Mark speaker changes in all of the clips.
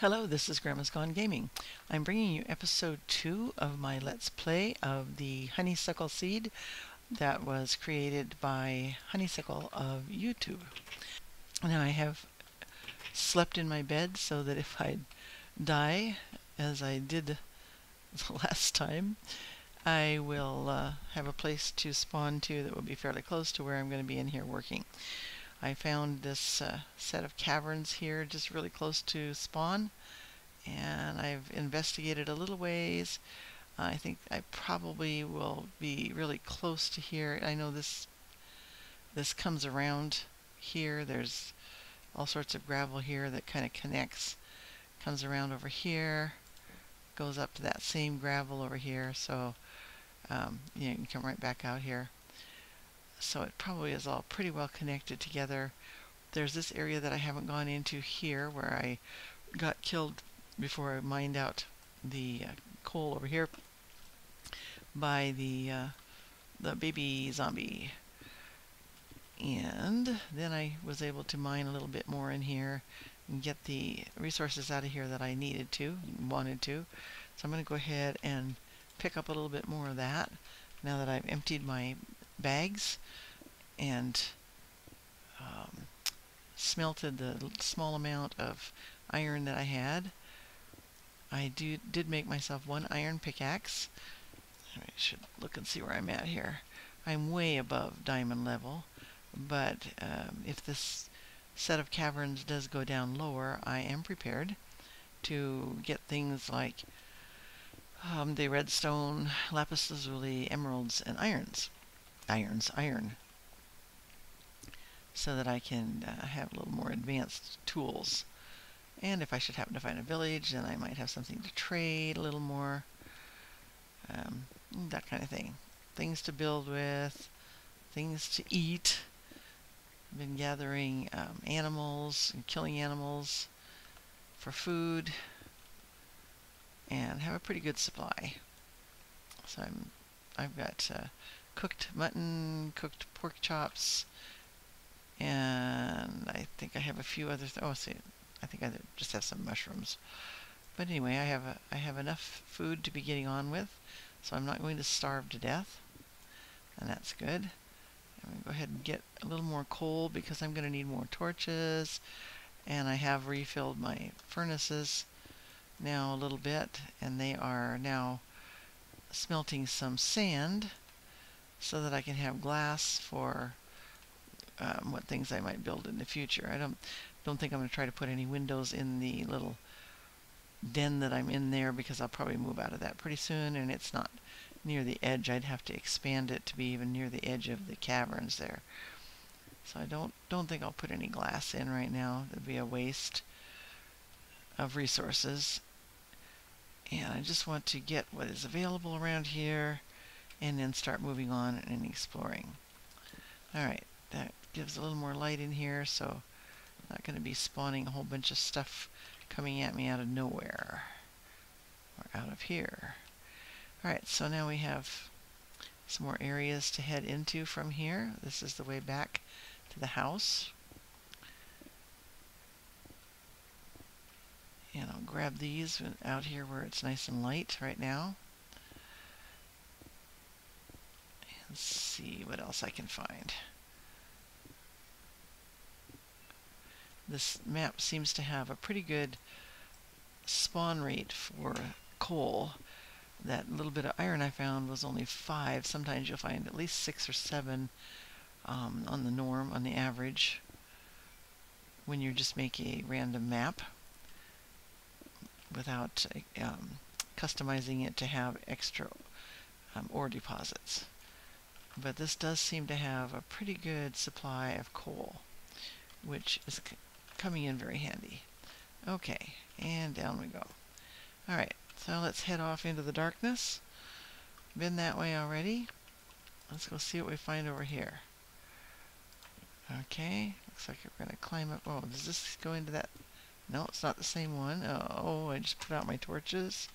Speaker 1: Hello, this is Grandma's Gone Gaming. I'm bringing you episode 2 of my Let's Play of the honeysuckle seed that was created by Honeysuckle of YouTube. Now I have slept in my bed so that if I die, as I did the last time, I will have a place to spawn to that will be fairly close to where I'm going to be in here working. I found this set of caverns here just really close to spawn, and I've investigated a little ways. I think I probably will be really close to here. I know this comes around here. There's all sorts of gravel here that kind of connects, comes around over here, goes up to that same gravel over here, so you can come right back out here. So it probably is all pretty well connected together. There's this area that I haven't gone into here where I got killed before I mined out the coal over here by the baby zombie. And then I was able to mine a little bit more in here and get the resources out of here that I needed to, wanted to. So I'm going to go ahead and pick up a little bit more of that now that I've emptied my bags and smelted the small amount of iron that I had. I did make myself one iron pickaxe. I should look and see where I'm at here. I'm way above diamond level, but if this set of caverns does go down lower, I am prepared to get things like the redstone, lapis lazuli, emeralds, and iron, so that I can have a little more advanced tools. And if I should happen to find a village, then I might have something to trade a little more. That kind of thing. Things to build with, things to eat. I've been gathering animals and killing animals for food, and have a pretty good supply. So I've got cooked mutton, cooked pork chops, and I think I have a few other I think I just have some mushrooms. But anyway, I have enough food to be getting on with, so I'm not going to starve to death, and that's good. I'm going to go ahead and get a little more coal because I'm going to need more torches, and I have refilled my furnaces now a little bit, and they are now smelting some sand so that I can have glass for what things I might build in the future. I don't think I'm going to try to put any windows in the little den that I'm in there because I'll probably move out of that pretty soon, and it's not near the edge. I'd have to expand it to be even near the edge of the caverns there. So I don't think I'll put any glass in right now. It'd be a waste of resources. And I just want to get what is available around here and then start moving on and exploring. Alright, that gives a little more light in here, so I'm not going to be spawning a whole bunch of stuff coming at me out of nowhere or out of here. Alright, so now we have some more areas to head into from here. This is the way back to the house. And I'll grab these out here where it's nice and light right now. And see what else I can find. This map seems to have a pretty good spawn rate for coal. That little bit of iron I found was only 5. Sometimes you'll find at least 6 or 7 on the norm, on the average, when you're just making a random map without customizing it to have extra ore deposits. But this does seem to have a pretty good supply of coal, which is coming in very handy. Okay, and down we go. Alright, so let's head off into the darkness. Been that way already. Let's go see what we find over here. Okay, looks like we're going to climb up. Oh, does this go into that? No, it's not the same one. Oh, I just put out my torches.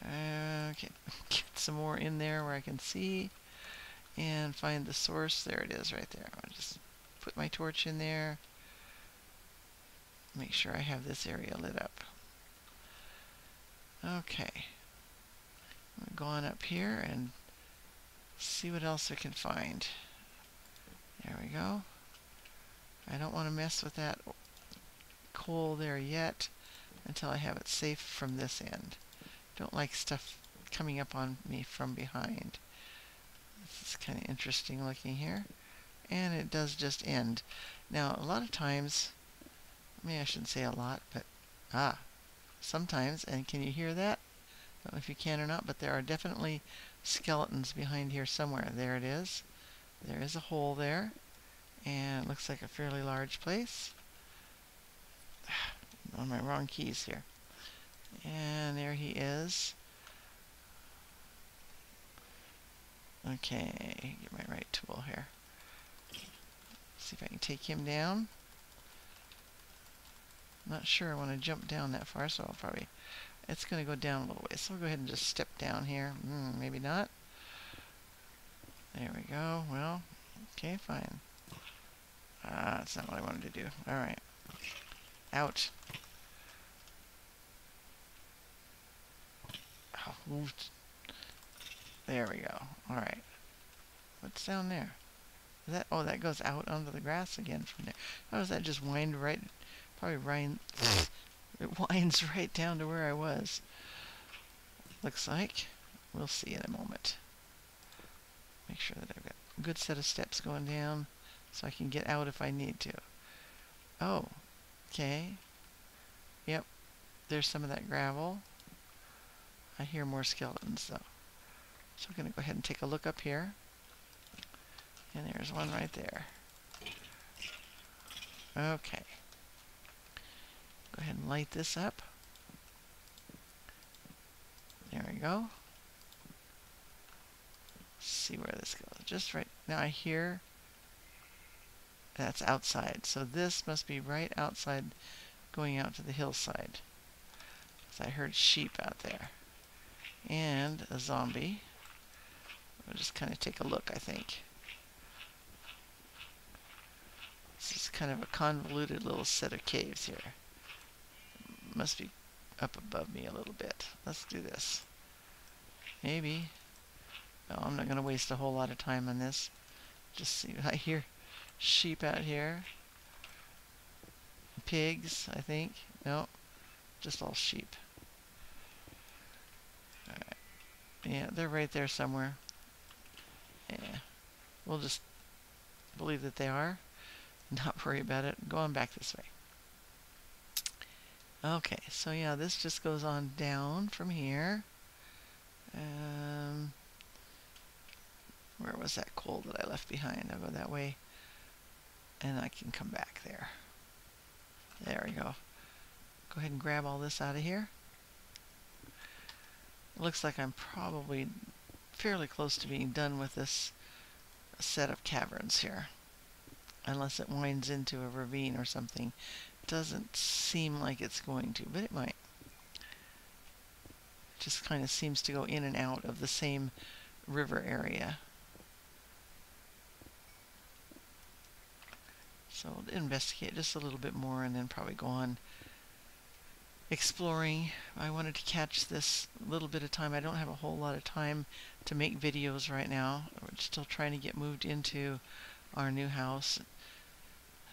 Speaker 1: Okay, get some more in there where I can see and find the source. There it is right there. I'll just put my torch in there. Make sure I have this area lit up. Okay. I'm go on up here and see what else I can find. There we go. I don't want to mess with that coal there yet until I have it safe from this end. Don't like stuff coming up on me from behind. This is kind of interesting looking here. And it does just end. Now, a lot of times, maybe I shouldn't say a lot, but sometimes, and can you hear that? I don't know if you can or not, but there are definitely skeletons behind here somewhere. There it is. There is a hole there, and it looks like a fairly large place. On my wrong keys here. And there he is. Okay, get my right tool here. See if I can take him down. Not sure I want to jump down that far, so I'll probably... It's going to go down a little way, so I'll go ahead and just step down here. Maybe not. There we go. Well, okay, fine. That's not what I wanted to do. Alright. Out. Oh, there we go. Alright. What's down there? Is that, oh, that goes out onto the grass again from there. How does that just wind right... Probably it winds right down to where I was. Looks like. We'll see in a moment. Make sure that I've got a good set of steps going down so I can get out if I need to. Oh, okay. Yep, there's some of that gravel. I hear more skeletons though. So I'm going to go ahead and take a look up here. And there's one right there. Okay. Go ahead and light this up. There we go. See where this goes. Just right now I hear that's outside. So this must be right outside going out to the hillside. So I heard sheep out there. And a zombie. We'll just kind of take a look, I think. This is kind of a convoluted little set of caves here. Must be up above me a little bit. Let's do this. Maybe. No, I'm not going to waste a whole lot of time on this. Just see. I hear sheep out here. Pigs, I think. No, just all sheep. Alright. Yeah, they're right there somewhere. Yeah. We'll just believe that they are. Not worry about it. Go on back this way. Okay, so yeah, this just goes on down from here. Where was that coal that I left behind? I'll go that way, and I can come back there. There we go. Go ahead and grab all this out of here. It looks like I'm probably fairly close to being done with this set of caverns here. Unless it winds into a ravine or something. Doesn't seem like it's going to, but it might. It just kind of seems to go in and out of the same river area. So we'll investigate just a little bit more and then probably go on exploring. I wanted to catch this little bit of time. I don't have a whole lot of time to make videos right now. We're still trying to get moved into our new house.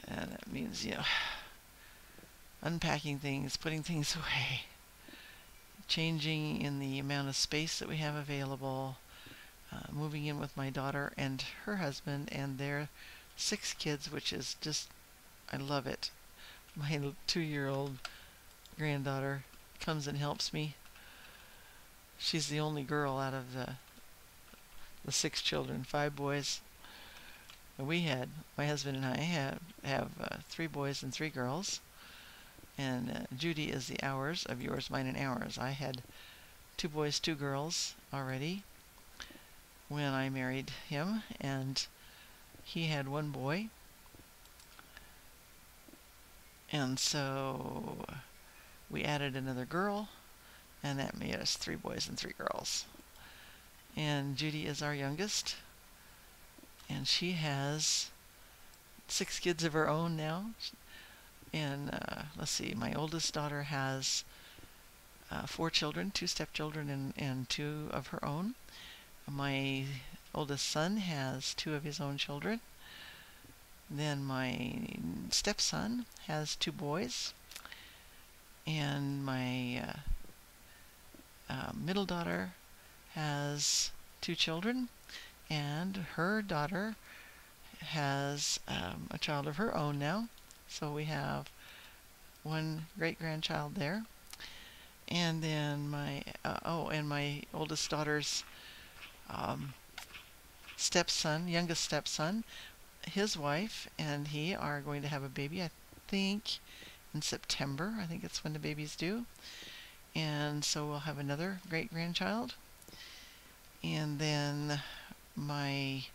Speaker 1: And that means, you know, unpacking things, putting things away, changing in the amount of space that we have available, moving in with my daughter and her husband and their 6 kids, which is just, I love it. My 2-year-old granddaughter comes and helps me. She's the only girl out of the 6 children, 5 boys. My husband and I have 3 boys and 3 girls. And Judy is the ours of yours, mine, and ours. I had 2 boys, 2 girls already when I married him, and he had 1 boy. And so we added another girl, and that made us 3 boys and 3 girls. And Judy is our youngest, and she has 6 kids of her own now. And let's see, my oldest daughter has 4 children, 2 stepchildren and 2 of her own. My oldest son has 2 of his own children. Then my stepson has 2 boys. And my middle daughter has 2 children. And her daughter has a child of her own now. So we have 1 great-grandchild there. And then my oldest daughter's stepson, youngest stepson, his wife and he are going to have a baby, I think, in September. I think it's when the baby's due. And so we'll have another great-grandchild. And then my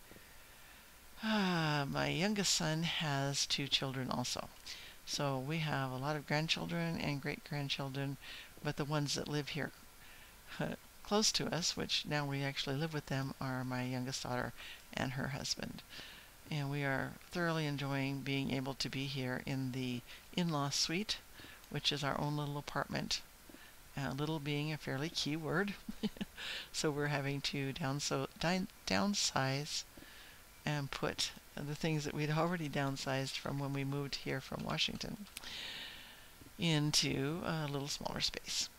Speaker 1: youngest son has 2 children also. So we have a lot of grandchildren and great-grandchildren, but the ones that live here close to us, which now we actually live with them, are my youngest daughter and her husband. And we are thoroughly enjoying being able to be here in the in-law suite, which is our own little apartment. Little being a fairly key word. So we're having to downsize and put the things that we'd already downsized from when we moved here from Washington into a little smaller space.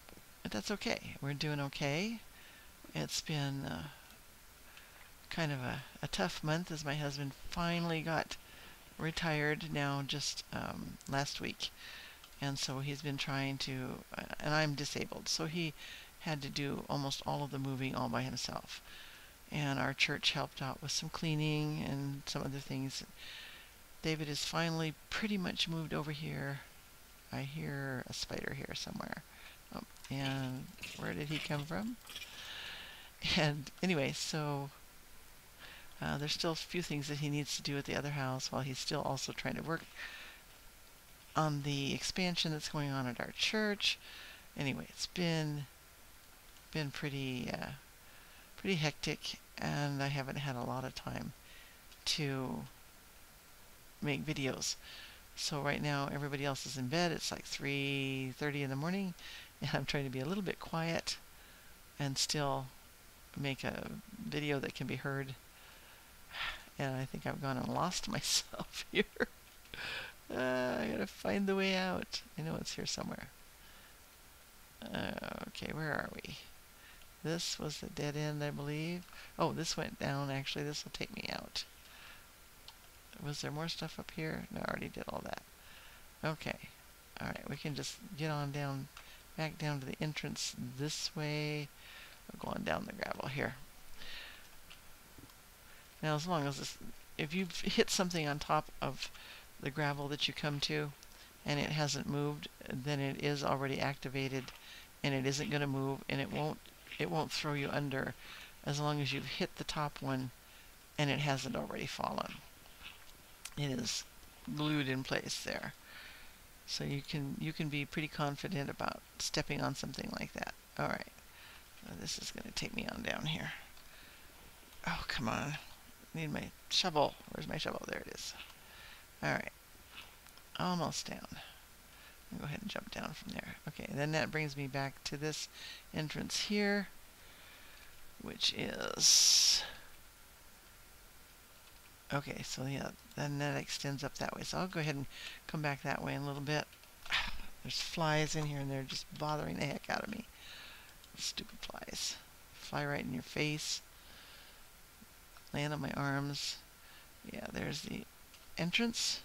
Speaker 1: But that's okay. We're doing okay. It's been kind of a tough month as my husband finally got retired now just last week. And so he's been trying to, and I'm disabled, so he had to do almost all of the moving all by himself. And our church helped out with some cleaning and some other things. David is finally pretty much moved over here. I hear a spider here somewhere. Oh, and where did he come from? And anyway, so there's still a few things that he needs to do at the other house while he's still also trying to work on the expansion that's going on at our church. Anyway, it's been pretty hectic, and I haven't had a lot of time to make videos. So right now everybody else is in bed. It's like 3:30 in the morning, and I'm trying to be a little bit quiet and still make a video that can be heard. And I think I've gone and lost myself here. I gotta find the way out. I know it's here somewhere. Okay, where are we? This was the dead end, I believe. Oh, this went down, actually. This will take me out. Was there more stuff up here? No, I already did all that. Okay. Alright, we can just get on down, back down to the entrance this way. We're going down the gravel here. Now, as long as this, if you've hit something on top of the gravel that you come to and it hasn't moved, then it is already activated and it isn't going to move, and it won't throw you under as long as you've hit the top one and it hasn't already fallen. It is glued in place there. So you can be pretty confident about stepping on something like that. Alright. This is going to take me on down here. Oh, come on. I need my shovel. Where's my shovel? There it is. Alright. Almost down. I'll go ahead and jump down from there. Okay, then that brings me back to this entrance here, which is... Okay, so yeah, then that extends up that way. So I'll go ahead and come back that way in a little bit. There's flies in here and they're just bothering the heck out of me. Stupid flies. Fly right in your face. Land on my arms. Yeah, there's the entrance.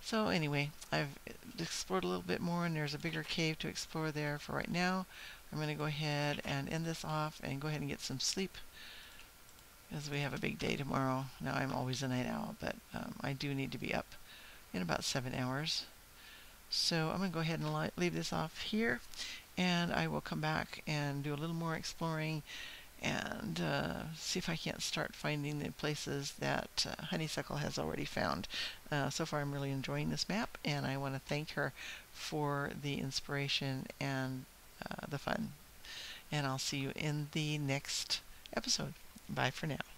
Speaker 1: So anyway, I've explored a little bit more, and there's a bigger cave to explore there for right now. I'm going to go ahead and end this off and go ahead and get some sleep, because we have a big day tomorrow. Now, I'm always a night owl, but I do need to be up in about 7 hours. So I'm going to go ahead and leave this off here, and I will come back and do a little more exploring and see if I can't start finding the places that Honeysuckle has already found. So far I'm really enjoying this map, and I want to thank her for the inspiration and the fun. And I'll see you in the next episode. Bye for now.